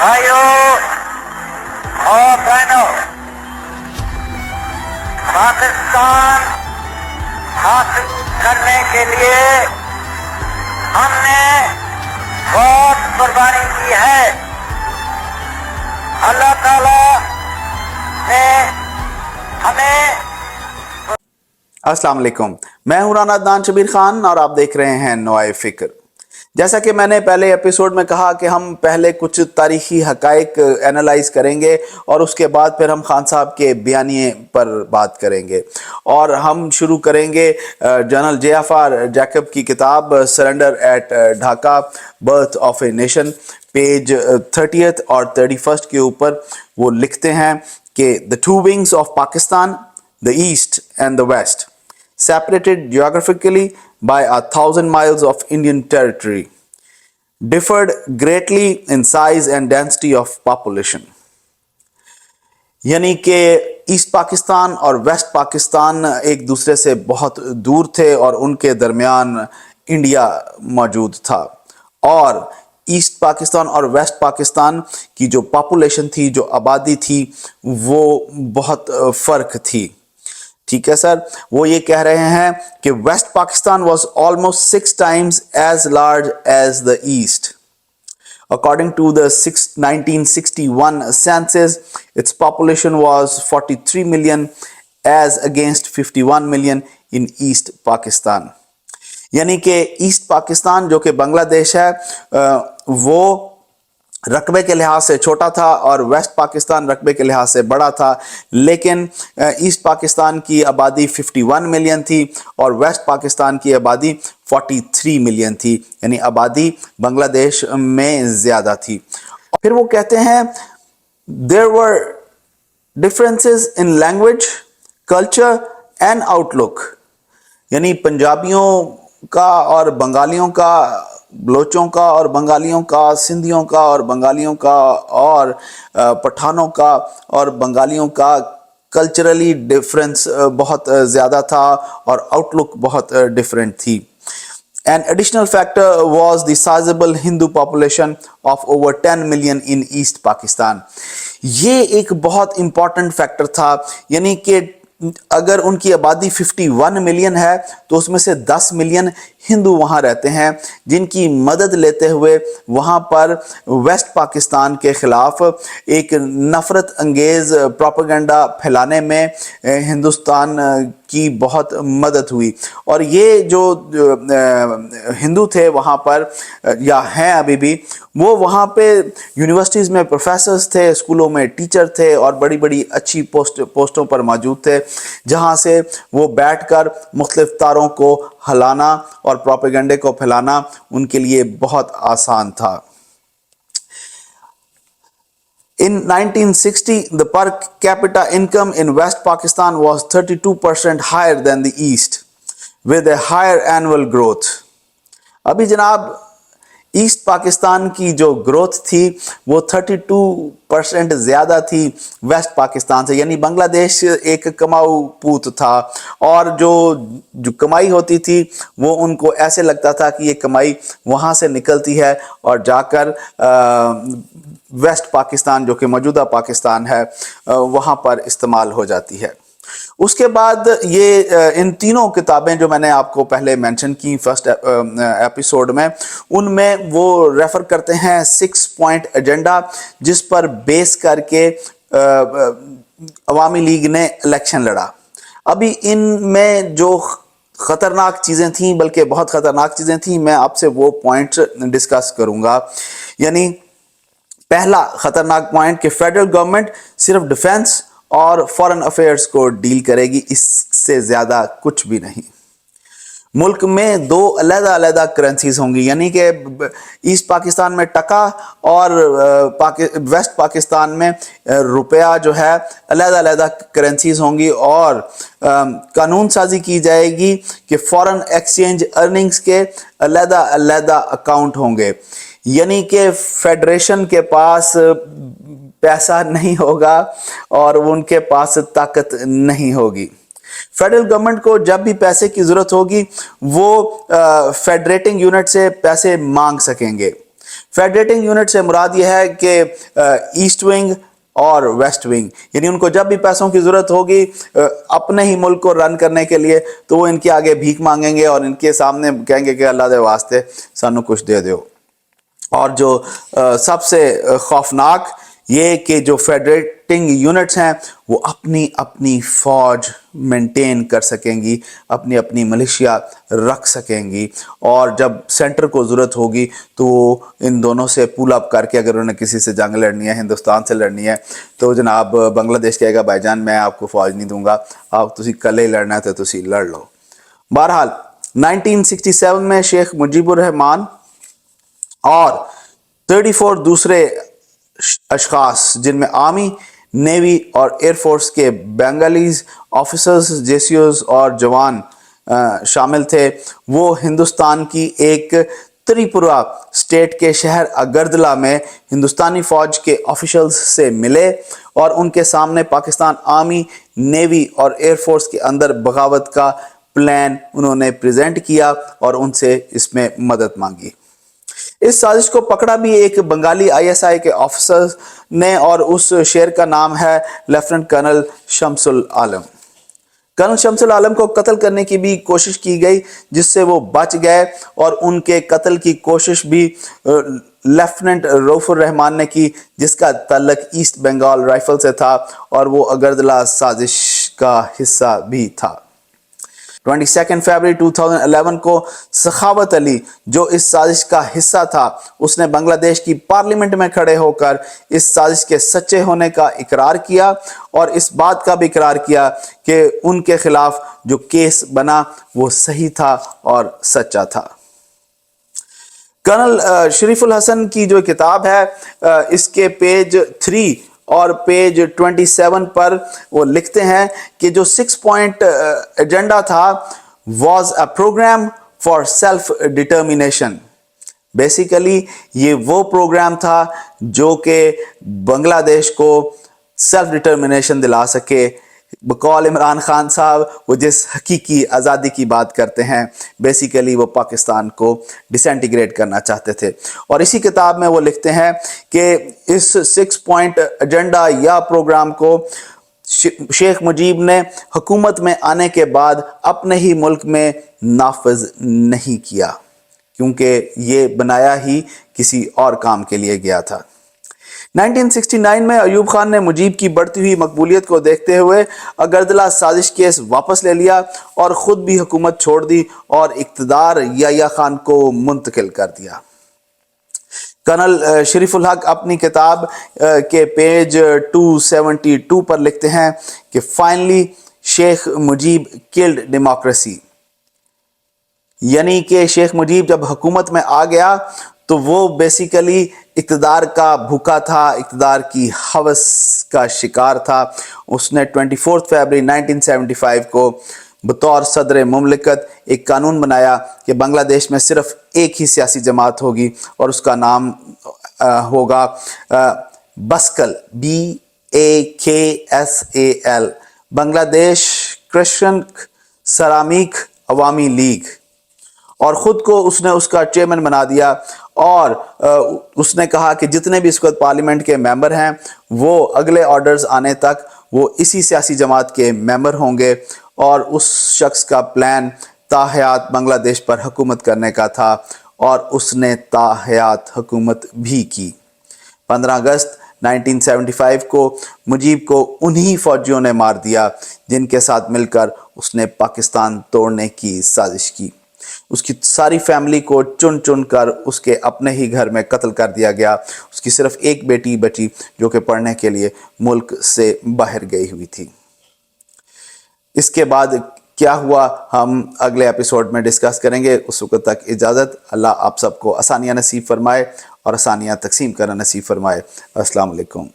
भाइयों और बहनों, पाकिस्तान हासिल करने के लिए हमने बहुत कुर्बानी की है। अल्लाह ताला ने हमें अस्सलाम वालेकुम। मैं हूं राना अदनान शबीर खान और आप देख रहे हैं नोए फिक्र। जैसा कि मैंने पहले एपिसोड में कहा कि हम पहले कुछ तारीखी हकाइक एनालाइज करेंगे और उसके बाद फिर हम खान साहब के बयानिए पर बात करेंगे। और हम शुरू करेंगे जनरल JFR जैकब की किताब surrender at Dhaka birth of a nation, page 30th और 31st के ऊपर वो लिखते हैं कि the two wings of Pakistan, the east and the west, separated geographically by 1,000 miles of Indian territory, differed greatly in size and density of population. यानी कि east Pakistan और वेस्ट पाकिस्तान एक दूसरे से बहुत दूर थे और उनके दरमियान इंडिया मौजूद था। और ईस्ट पाकिस्तान और वेस्ट पाकिस्तान की जो पॉपुलेशन थी, जो आबादी थी, वो बहुत फ़र्क थी। ठीक है सर, वो ये कह रहे हैं कि waste Pakistan was almost 6 times as large as the east. According to the 1961 census, its population was 43 million as against 51 million in East Pakistan. यानी कि ईस्ट पाकिस्तान जो कि बांग्लादेश है वो रकबे के लिहाज से छोटा था और वेस्ट पाकिस्तान रकबे के लिहाज से बड़ा था, लेकिन ईस्ट पाकिस्तान की आबादी 51 मिलियन थी और वेस्ट पाकिस्तान की आबादी 43 मिलियन थी, यानी आबादी बांग्लादेश में ज़्यादा थी। फिर वो कहते हैं there were differences in language, culture and outlook, यानी पंजाबियों का और बंगालियों का, बलोचों का और बंगालियों का, सिंधियों का और बंगालियों का और पठानों का और बंगालियों का कल्चरली डिफरेंस बहुत ज़्यादा था और आउटलुक बहुत डिफरेंट थी। An additional factor was the sizable Hindu population of over 10 million in East Pakistan. ये एक बहुत इम्पॉर्टेंट फैक्टर था, यानी कि अगर उनकी आबादी 51 मिलियन है तो उसमें से 10 मिलियन हिंदू वहाँ रहते हैं, जिनकी मदद लेते हुए वहाँ पर वेस्ट पाकिस्तान के ख़िलाफ़ एक नफ़रत अंगेज़ प्रोपेगेंडा फैलाने में हिंदुस्तान की बहुत मदद हुई। और ये जो हिंदू थे वहाँ पर या हैं अभी भी, वो वहाँ पे यूनिवर्सिटीज़ में प्रोफेसर्स थे, स्कूलों में टीचर थे और बड़ी बड़ी अच्छी पोस्टों पर मौजूद थे, जहाँ से वो बैठकर मुख्तलिफ तारों को हलाना और प्रोपेगेंडे को फैलाना उनके लिए बहुत आसान था। In 1960, the per capita income in West Pakistan was 32% higher than the East, with a higher annual growth. अभी जनाब ईस्ट पाकिस्तान की जो ग्रोथ थी वो 32% ज़्यादा थी वेस्ट पाकिस्तान से, यानी बांग्लादेश एक कमाऊ पूत था और जो कमाई होती थी वो उनको ऐसे लगता था कि ये कमाई वहाँ से निकलती है और जाकर वेस्ट पाकिस्तान जो कि मौजूदा पाकिस्तान है वहाँ पर इस्तेमाल हो जाती है। उसके बाद ये इन तीनों किताबें जो मैंने आपको पहले मेंशन की फर्स्ट एपिसोड में, उनमें वो रेफ़र करते हैं 6 पॉइंट एजेंडा, जिस पर बेस करके अवामी लीग ने इलेक्शन लड़ा। अभी इनमें जो ख़तरनाक चीज़ें थीं, बल्कि बहुत ख़तरनाक चीज़ें थीं, मैं आपसे वो पॉइंट्स डिस्कस करूँगा। यानी पहला ख़तरनाक पॉइंट कि फेडरल गवर्नमेंट सिर्फ डिफेंस और फॉरेन अफेयर्स को डील करेगी, इससे ज़्यादा कुछ भी नहीं। मुल्क में 2 अलग-अलग करेंसीज होंगी, यानी कि ईस्ट पाकिस्तान में टका और वेस्ट पाकिस्तान में रुपया जो है अलग-अलग करेंसीज होंगी। और कानून साजी की जाएगी कि फॉरेन एक्सचेंज अर्निंग्स के अलग-अलग अकाउंट होंगे, यानी कि फेडरेशन के पास पैसा नहीं होगा और उनके पास ताकत नहीं होगी। फेडरल गवर्नमेंट को जब भी पैसे की ज़रूरत होगी वो फेडरेटिंग यूनिट से पैसे मांग सकेंगे। फेडरेटिंग यूनिट से मुराद ये है कि ईस्ट विंग और वेस्ट विंग, यानी उनको जब भी पैसों की ज़रूरत होगी अपने ही मुल्क को रन करने के लिए, तो वो इनके आगे भीख मांगेंगे और इनके सामने कहेंगे कि अल्लाह दे वास्ते सानू कुछ दे दो। और जो सबसे खौफनाक ये कि जो फेडरेटिंग यूनिट्स हैं वो अपनी अपनी फ़ौज मेंटेन कर सकेंगी, अपनी अपनी मिलिशिया रख सकेंगी, और जब सेंटर को ज़रूरत होगी तो इन दोनों से पुल अप करके अगर उन्हें किसी से जंग लड़नी है, हिंदुस्तान से लड़नी है, तो जनाब बांग्लादेश कहेगा भाईजान मैं आपको फ़ौज नहीं दूंगा, आप तुसी कल ही लड़ना है तो तुसी लड़ लो। बहरहाल 1967 में शेख मुजीबुर रहमान और 34 दूसरे अशखास जिनमें आर्मी, नेवी और एयरफोर्स के बंगालीज ऑफिसर्स, जेसीओज और जवान शामिल थे, वो हिंदुस्तान की एक त्रिपुरा स्टेट के शहर अगरतला में हिंदुस्तानी फ़ौज के ऑफिशियल्स से मिले और उनके सामने पाकिस्तान आर्मी, नेवी और एयरफोर्स के अंदर बगावत का प्लान उन्होंने प्रेजेंट किया और उनसे इसमें मदद मांगी। इस साजिश को पकड़ा भी एक बंगाली आईएसआई के ऑफिसर ने और उस शेर का नाम है लेफ्टिनेंट कर्नल शमसुल आलम। कर्नल शमसुल आलम को कत्ल करने की भी कोशिश की गई जिससे वो बच गए और उनके कत्ल की कोशिश भी लेफ्टिनेंट रऊफुर रहमान ने की जिसका तल्लक ईस्ट बंगाल राइफल से था और वो अगरतला साजिश का हिस्सा भी था। 22 फरवरी 2011 को सखावत अली जो इस साजिश का हिस्सा था उसने बांग्लादेश की पार्लियामेंट में खड़े होकर इस साजिश के सच्चे होने का इकरार किया और इस बात का भी इकरार किया कि उनके खिलाफ जो केस बना वो सही था और सच्चा था। कर्नल शरीफुल हसन की जो किताब है इसके पेज 3 और पेज 27 पर वो लिखते हैं कि जो 6 पॉइंट एजेंडा था was a programme for self determination. Basically ये वो प्रोग्राम था जो कि बांग्लादेश को सेल्फ डिटर्मिनेशन दिला सके। बकौल इमरान खान साहब वो जिस हकीकी आज़ादी की बात करते हैं बेसिकली वो पाकिस्तान को डिसइंटीग्रेट करना चाहते थे और इसी किताब में वो लिखते हैं कि इस 6 पॉइंट एजेंडा या प्रोग्राम को शेख मुजीब ने हुकूमत में आने के बाद अपने ही मुल्क में नाफिज नहीं किया क्योंकि ये बनाया ही किसी और काम के लिए गया था। 1969 में अयूब खान ने मुजीब की बढ़ती हुई मकबूलियत को देखते हुए अगरतला साजिश केस वापस ले लिया और ख़ुद भी हुकूमत छोड़ दी और इक़्तिदार याह्या खान को मुंतकिल कर दिया। कर्नल शरीफुल हक अपनी किताब के पेज 272 पर लिखते हैं कि finally Sheikh Mujib killed democracy, यानी कि शेख मुजीब जब हुकूमत में आ गया तो वो बेसिकली इक़्तिदार का भूखा था, इक़्तिदार की हवस का शिकार था। उसने 24 फरवरी 1975 को बतौर सदर मुमलिकत एक कानून बनाया कि बांग्लादेश में सिर्फ एक ही सियासी जमात होगी और उसका नाम होगा बसकल, BAKSAL, बांग्लादेश क्रिश्चियन सलामिक अवामी लीग, और ख़ुद को उसने उसका चेयरमैन बना दिया और उसने कहा कि जितने भी इस वक्त पार्लियामेंट के मेंबर हैं वो अगले ऑर्डर्स आने तक वो इसी सियासी जमात के मेंबर होंगे और उस शख्स का प्लान ताहयात बांग्लादेश पर हुकूमत करने का था और उसने ताहयात हुकूमत भी की। 15 अगस्त 1975 को मुजीब को उन्हीं फौजियों ने मार दिया जिनके साथ मिलकर उसने पाकिस्तान तोड़ने की साजिश की। उसकी सारी फैमिली को चुन चुन कर उसके अपने ही घर में कत्ल कर दिया गया। उसकी सिर्फ एक बेटी बची जो कि पढ़ने के लिए मुल्क से बाहर गई हुई थी। इसके बाद क्या हुआ हम अगले एपिसोड में डिस्कस करेंगे। उस वक्त तक इजाज़त। अल्लाह आप सबको आसानियाँ नसीब फरमाए और आसानियाँ तकसीम करना नसीब फरमाए। अस्सलाम वालेकुम।